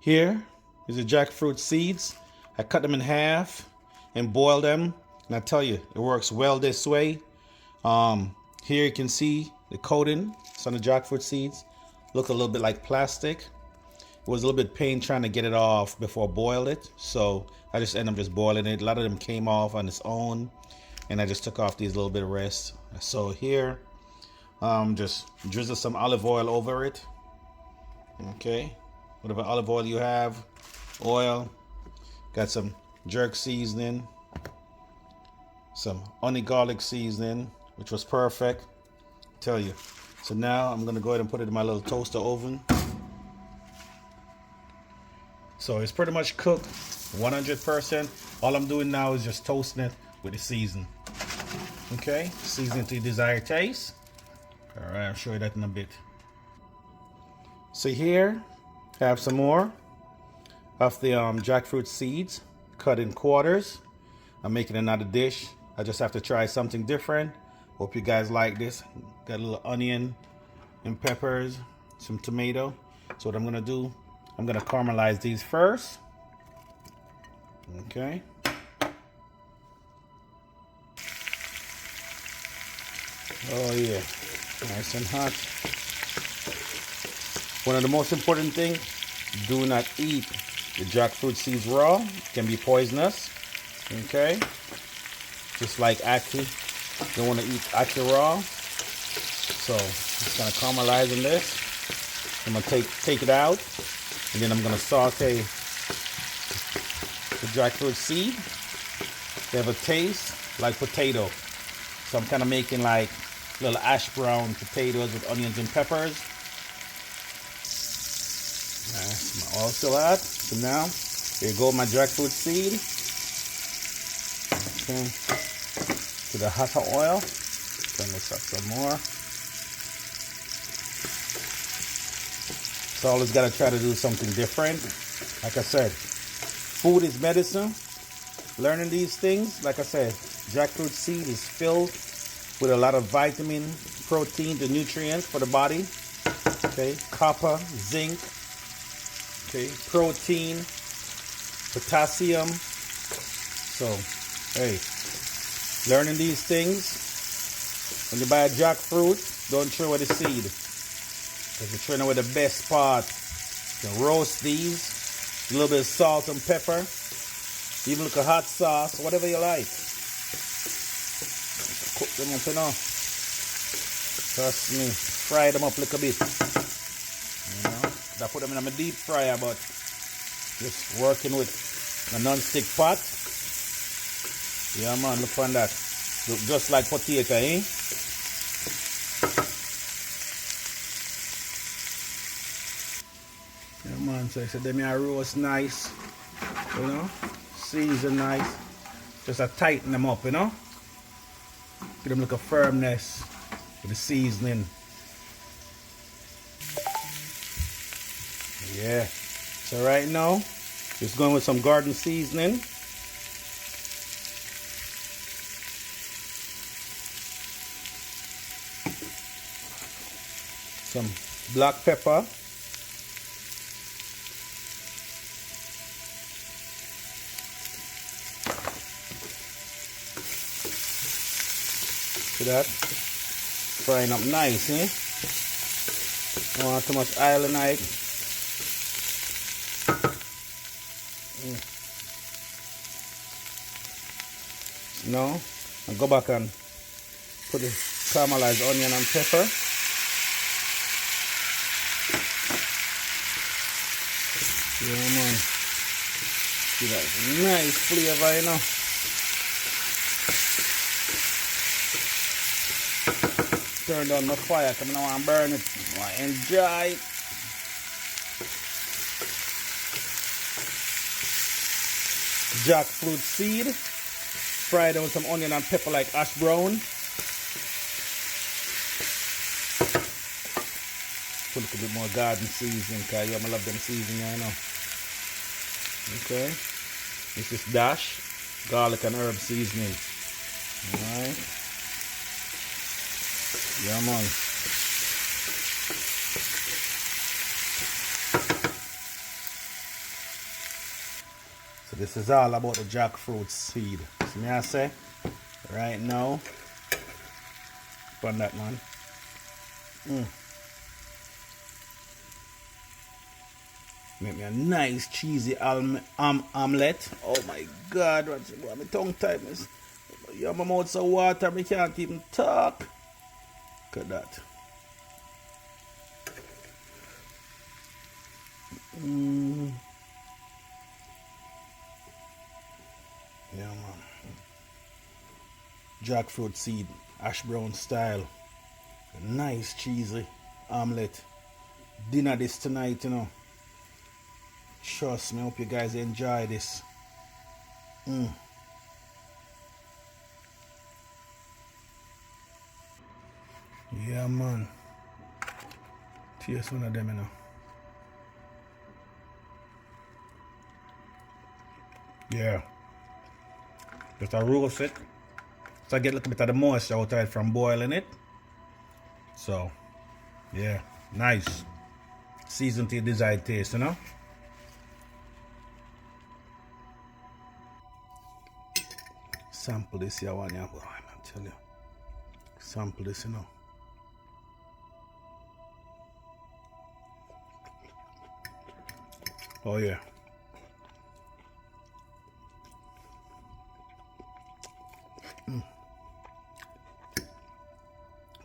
Here is the jackfruit seeds. I cut them in half and boil them. And I tell you, it works well this way. Here you can see the coating. It's on the jackfruit seeds. Look a little bit like plastic. It was a little bit pain trying to get it off before I boiled it. So I just ended up just boiling it. A lot of them came off on its own. And I just took off these little bit of rest. So here, just drizzle some olive oil over it. Okay. Whatever olive oil you have. Oil. Got some jerk seasoning. Some onion garlic seasoning, which was perfect. Tell you. So now I'm gonna go ahead and put it in my little toaster oven. So it's pretty much cooked 100%. All I'm doing now is just toasting it with the season. Okay, season to your desired taste. All right, I'll show you that in a bit. So here, I have some more of the jackfruit seeds cut in quarters. I'm making another dish. I just have to try something different. Hope you guys like this. Got a little onion and peppers, some tomato. So what I'm gonna do, I'm gonna caramelize these first. Okay. Oh yeah, nice and hot. One of the most important things, do not eat the jackfruit seeds raw. It can be poisonous. Okay. Just like ackee. Don't want to eat ackee raw. So just gonna caramelize in this. I'm gonna take it out, and then I'm gonna saute the jackfruit seed. They have a taste like potato. So I'm kind of making like little ash brown potatoes with onions and peppers. Nice. My oil still hot. So now here go my jackfruit seed. Okay. To the hotter oil. Turn this up some more. So always gotta try to do something different. Like I said, food is medicine. Learning these things, like I said, jackfruit seed is filled with a lot of vitamin, protein, the nutrients for the body. Okay, copper, zinc, okay, protein, potassium. So, hey, learning these things. When you buy a jackfruit, don't throw away the seed. Because you're throwing away the best part. You can roast these, a little bit of salt and pepper, even like a hot sauce, whatever you like. Cook them up, you know. Trust me, fry them up a little bit. You know, I put them in a deep fryer, but just working with a non-stick pot. Yeah, man, look on that. Look just like potato, eh? Yeah, man, so I said them here roast nice, you know, season nice. Just to tighten them up, you know. Give them like a firmness with the seasoning. Yeah. So right now, just going with some garden seasoning. Some black pepper. See that? Frying up nice, eh? Don't want too much oil in it. No, and go back and put the caramelized onion and pepper. Yeah, man. See that nice flavor, you know. Turn down the fire, because I want to burn it. I want to enjoy it. Jackfruit seed. Fry down with some onion and pepper like ash brown. Put a little bit more garden seasoning, because I love them seasoning, you know. Okay. This is dash, garlic and herb seasoning. Alright. Yeah, man. This is all about the jackfruit seed. See me I say? Right now. Put that, man. Make me a nice cheesy omelette. Oh my God, what my tongue tight is. Yeah, my mouth so water, I can't even talk. Look at that. Yeah, man. Jackfruit seed, hash brown style. Nice cheesy omelette. Dinner this tonight, you know. Trust me, I hope you guys enjoy this. Yeah, man. Taste one of them, you know. Yeah. Just a roast it. So I get a little bit of the moisture out of it from boiling it. So, yeah, nice. Season to your desired taste, you know. Sample this here one, yeah, boy, I tell you. Sample this, you know. Oh yeah.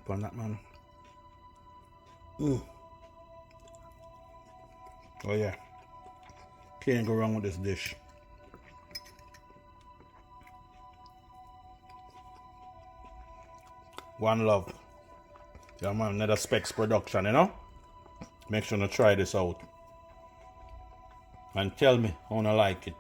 Upon that, man. Oh yeah. Can't go wrong with this dish. One love. Yeah, man, another Specs production, you know. Make sure to try this out. And tell me how you like it.